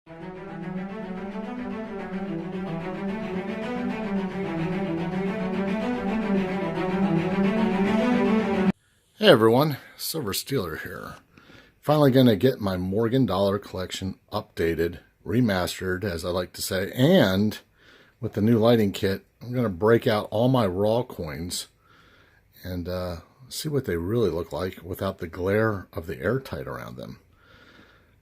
Hey everyone, Silver Steeler here. Finally going to get my Morgan Dollar collection updated, remastered as I like to say, and with the new lighting kit, I'm going to break out all my raw coins and see what they really look like without the glare of the airtight around them.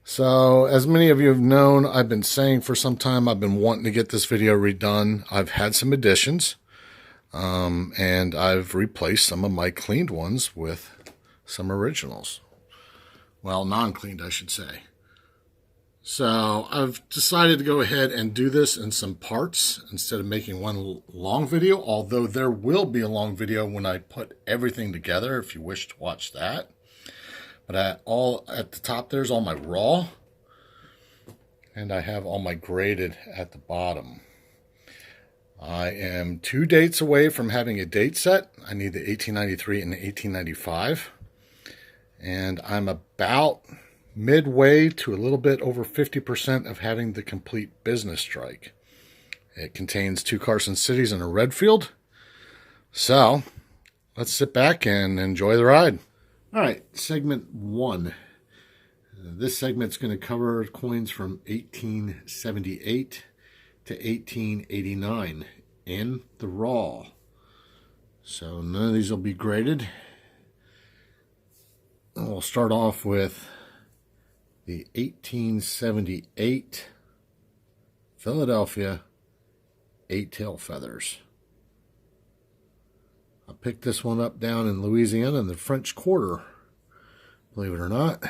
So, as many of you have known, I've been saying for some time I've been wanting to get this video redone. I've had some additions. And I've replaced some of my cleaned ones with some originals. Well, non-cleaned, I should say. So I've decided to go ahead and do this in some parts instead of making one long video, although there will be a long video when I put everything together if you wish to watch that. But at the top there's all my raw, and I have all my graded at the bottom. I am 2 dates away from having a date set. I need the 1893 and the 1895. And I'm about midway to a little bit over 50% of having the complete business strike. It contains 2 Carson Cities and a Redfield. So, let's sit back and enjoy the ride. All right, segment 1. This segment's going to cover coins from 1878 to 1889 in the raw. So none of these will be graded. We'll start off with the 1878 Philadelphia 8-tail feathers. I picked this one up down in Louisiana in the French Quarter, believe it or not.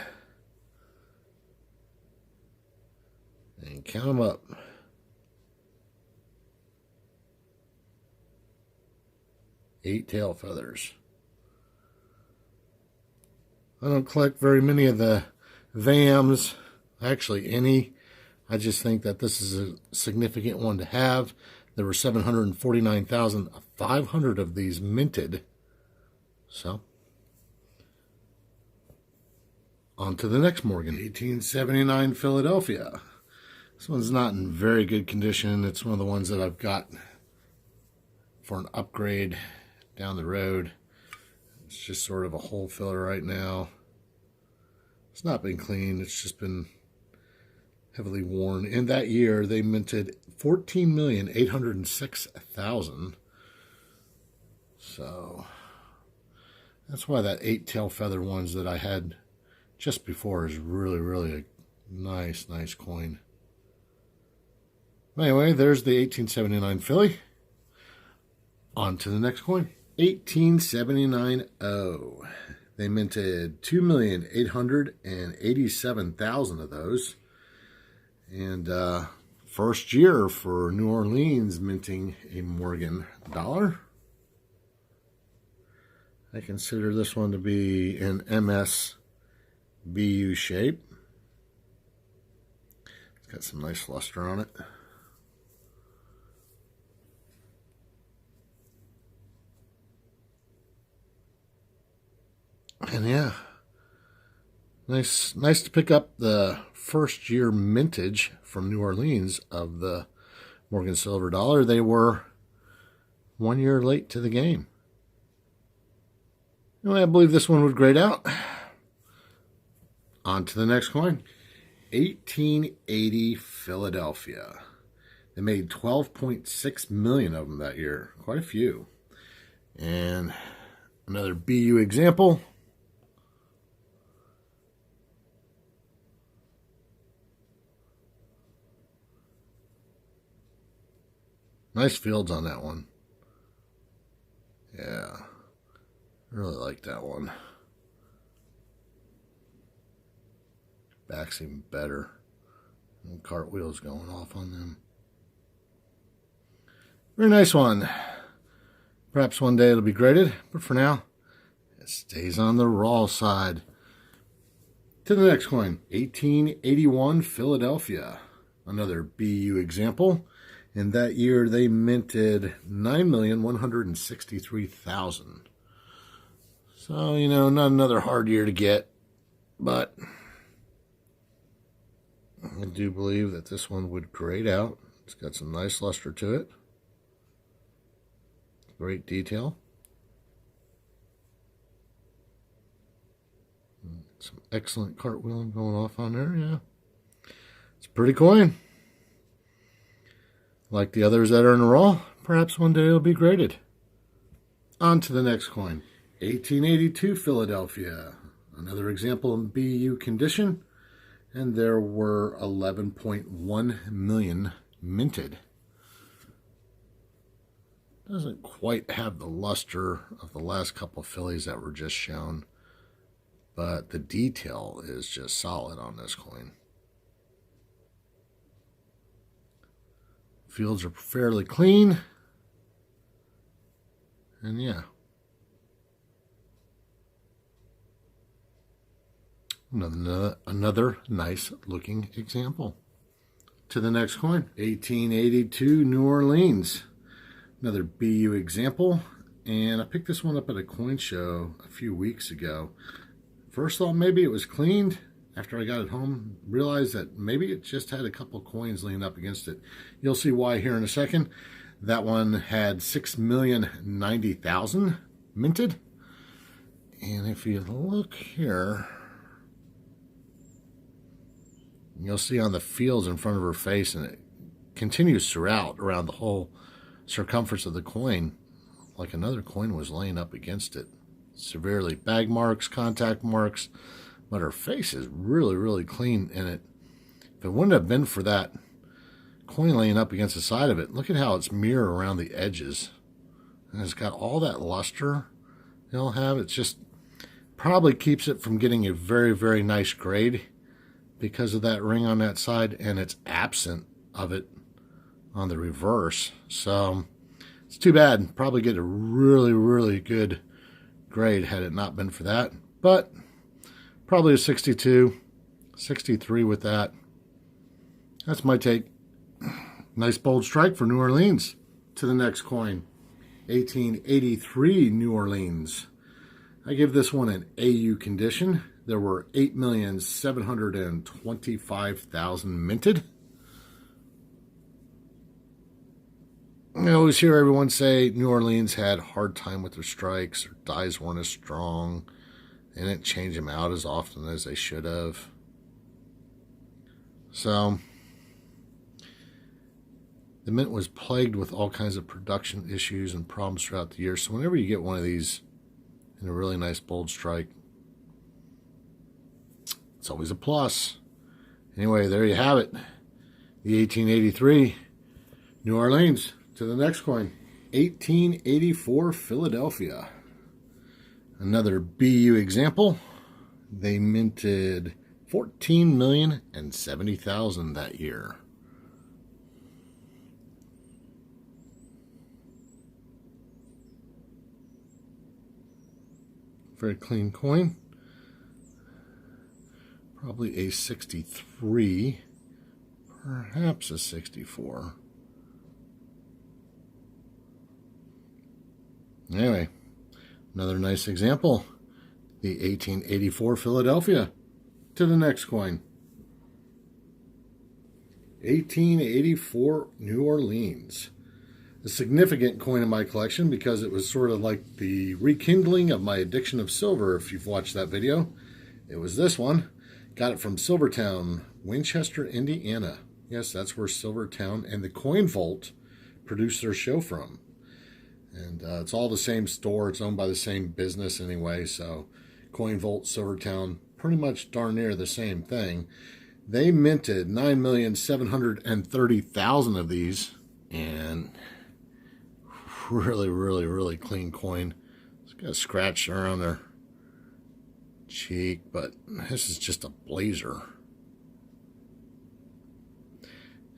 And count them up. 8-tail feathers. I don't collect very many of the VAMs, actually any. I just think that this is a significant one to have. There were 749,500 of these minted. So, on to the next Morgan. 1879 Philadelphia. This one's not in very good condition. It's one of the ones that I've got for an upgrade down the road. It's just sort of a hole filler right now. It's not been cleaned. It's just been heavily worn. In that year, they minted 14,806,000. So that's why that 8-tail feather ones that I had just before is really, really a nice coin. Anyway, there's the 1879 Philly. On to the next coin. 1879 O. They minted 2,887,000 of those. And first year for New Orleans minting a Morgan dollar. I consider this one to be an MSBU shape. It's got some nice luster on it. And yeah, nice to pick up the first year mintage from New Orleans of the Morgan Silver Dollar. They were 1 year late to the game. Anyway, I believe this one would grade out. On to the next coin. 1880 Philadelphia. They made 12.6 million of them that year. Quite a few. And another BU example. Nice fields on that one. Yeah, really like that one. Back's even better. And cartwheels going off on them. Very nice one. Perhaps one day it'll be graded, but for now, it stays on the raw side. To the next coin, 1881 Philadelphia. Another BU example. In that year, they minted 9,163,000. So, you know, not another hard year to get, but I do believe that this one would grade out. It's got some nice luster to it. Great detail. Some excellent cartwheeling going off on there, yeah. It's a pretty coin. Like the others that are in the roll, perhaps one day it'll be graded. On to the next coin. 1882 Philadelphia. Another example in BU condition. And there were 11.1 million minted. Doesn't quite have the luster of the last couple of Phillies that were just shown. But the detail is just solid on this coin. Fields are fairly clean. And yeah. Another nice looking example. To the next coin. 1882 New Orleans. Another BU example. And I picked this one up at a coin show a few weeks ago. First thought maybe it was cleaned. After I got it home, realized that maybe it just had a couple coins leaning up against it. You'll see why here in a second. That one had 6,090,000 minted. And if you look here, you'll see on the fields in front of her face, and it continues throughout around the whole circumference of the coin, like another coin was laying up against it. Severely bag marks, contact marks, but her face is really, really clean in it. If it wouldn't have been for that coin laying up against the side of it, look at how it's mirrored around the edges. And it's got all that luster it'll have. It's just probably keeps it from getting a very, very nice grade because of that ring on that side, and it's absent of it on the reverse. So it's too bad. Probably get a really, really good grade had it not been for that. But probably a 62, 63 with that. That's my take. Nice bold strike for New Orleans. To the next coin. 1883 New Orleans. I give this one an AU condition. There were 8,725,000 minted. I always hear everyone say New Orleans had a hard time with their strikes, or dies weren't as strong. They didn't change them out as often as they should have. So the mint was plagued with all kinds of production issues and problems throughout the year. So whenever you get one of these in a really nice bold strike, it's always a plus. Anyway, there you have it. The 1883 New Orleans. To the next coin. 1884 Philadelphia. Another BU example. They minted 14,070,000 that year. Very clean coin. Probably a 63, perhaps a 64. Anyway, another nice example. The 1884 Philadelphia. To the next coin. 1884 New Orleans. A significant coin in my collection because it was sort of like the rekindling of my addiction of silver, if you've watched that video. It was this one. Got it from Silvertown, Winchester, Indiana. Yes, that's where Silvertown and the Coin Vault produced their show from. And it's all the same store. It's owned by the same business anyway. So Coin Vault, Silvertown, pretty much darn near the same thing. They minted 9,730,000 of these. And really, really, really clean coin. It's got a scratch around their cheek, but this is just a blazer.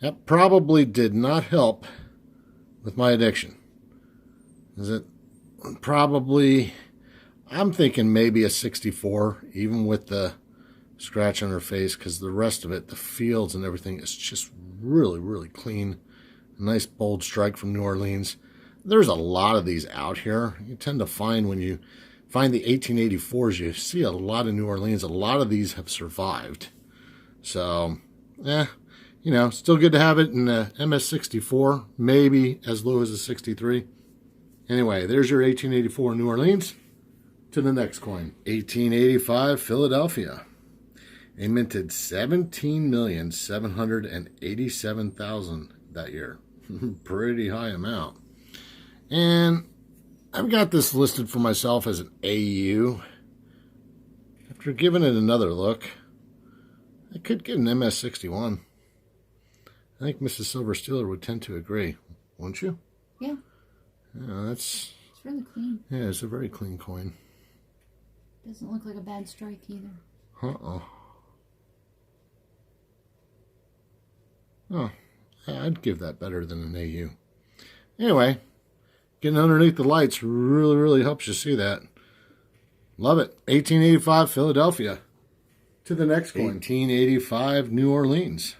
That probably did not help with my addiction. Is it probably, I'm thinking maybe a 64, even with the scratch on her face, because the rest of it, the fields and everything, is just really, really clean. A nice bold strike from New Orleans. There's a lot of these out here. You tend to find when you find the 1884s, you see a lot of New Orleans. A lot of these have survived. So you know, still good to have it in the MS64, maybe as low as a 63. Anyway, there's your 1884 New Orleans. To the next coin. 1885 Philadelphia. They minted 17,787,000 that year. Pretty high amount. And I've got this listed for myself as an AU. After giving it another look, I could get an MS61. I think Mrs. Silver Steeler would tend to agree, wouldn't you? Yeah. Yeah, it's really clean. Yeah, it's a very clean coin. Doesn't look like a bad strike either. Oh, I'd give that better than an AU. Anyway, getting underneath the lights really, really helps you see that. Love it. 1885 Philadelphia. To the next coin. 1885 New Orleans.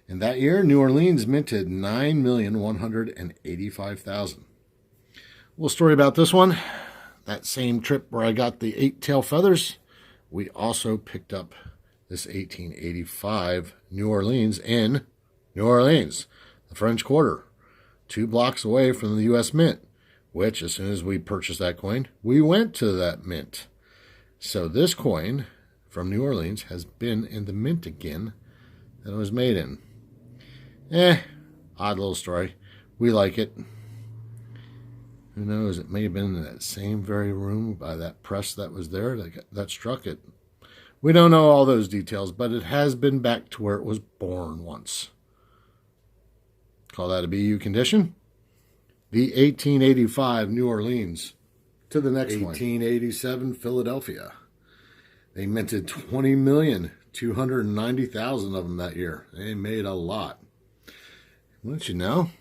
And that year, New Orleans minted 9,185,000. A little story about this one. That same trip where I got the 8-tail feathers, we also picked up this 1885 New Orleans in New Orleans, the French Quarter, 2 blocks away from the U.S. Mint, which as soon as we purchased that coin, we went to that mint. So this coin from New Orleans has been in the mint again that it was made in. Odd little story. We like it. Who knows? It may have been in that same very room by that press that was there that struck it. We don't know all those details, but it has been back to where it was born once. Call that a BU condition. The 1885 New Orleans. To the next one. 1887 Philadelphia. They minted 20,290,000 of them that year. They made a lot. Wouldn't you know?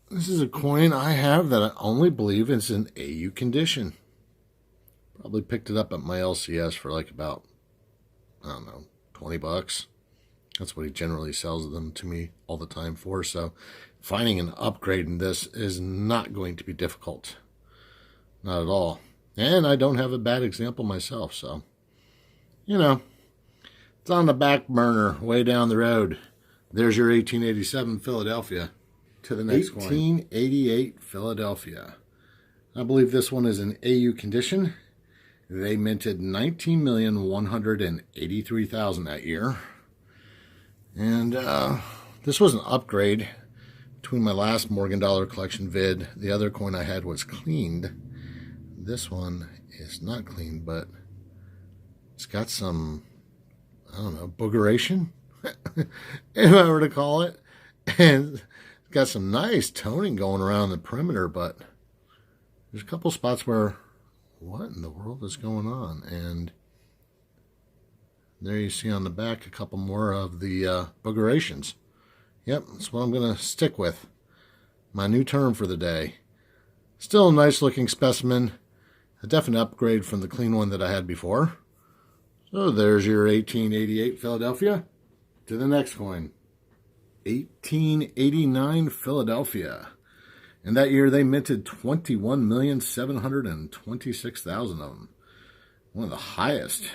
This is a coin I have that I only believe is in AU condition. Probably picked it up at my LCS for like about, I don't know, 20 bucks. That's what he generally sells them to me all the time for. So finding an upgrade in this is not going to be difficult. Not at all. And I don't have a bad example myself. So, you know, it's on the back burner way down the road. There's your 1887 Philadelphia. To the next one. 1888 Philadelphia. I believe this one is in AU condition. They minted 19,183,000 that year. And this was an upgrade between my last Morgan Dollar Collection vid. The other coin I had was cleaned. This one is not clean, but it's got some, I don't know, boogeration, if I were to call it. And it's got some nice toning going around the perimeter, but there's a couple spots where, what in the world is going on? And there you see on the back a couple more of the boogerations. Yep, that's what I'm going to stick with. My new term for the day. Still a nice looking specimen. A definite upgrade from the clean one that I had before. So there's your 1888 Philadelphia. To the next coin. 1889 Philadelphia. And that year they minted 21,726,000 of them. One of the highest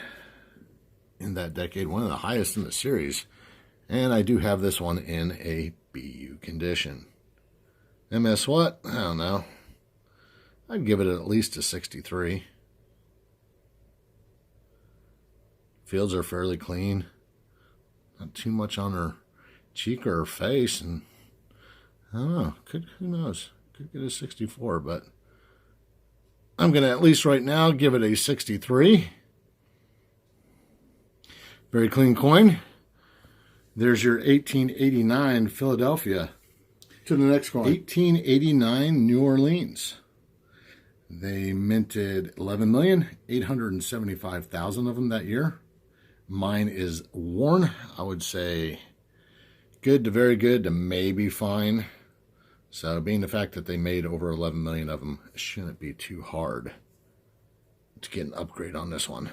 in that decade. One of the highest in the series. And I do have this one in a BU condition. MS what? I don't know. I'd give it at least a 63. Fields are fairly clean. Not too much on her cheek or her face. And I don't know. Who knows? Could get a 64, but I'm going to at least right now give it a 63. Very clean coin. There's your 1889 Philadelphia. To the next coin. 1889 New Orleans. They minted 11,875,000 of them that year. Mine is worn. I would say good to very good to maybe fine. So being the fact that they made over 11 million of them, it shouldn't be too hard to get an upgrade on this one,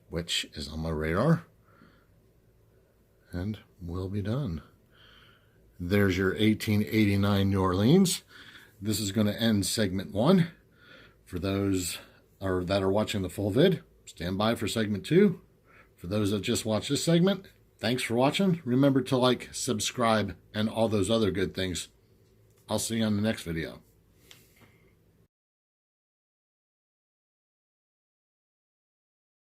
which is on my radar and will be done. There's your 1889 New Orleans. This is going to end segment 1. For those that are watching the full vid, stand by for segment 2. For those that just watched this segment, Thanks for watching. Remember to like, subscribe, and all those other good things. I'll see you on the next video.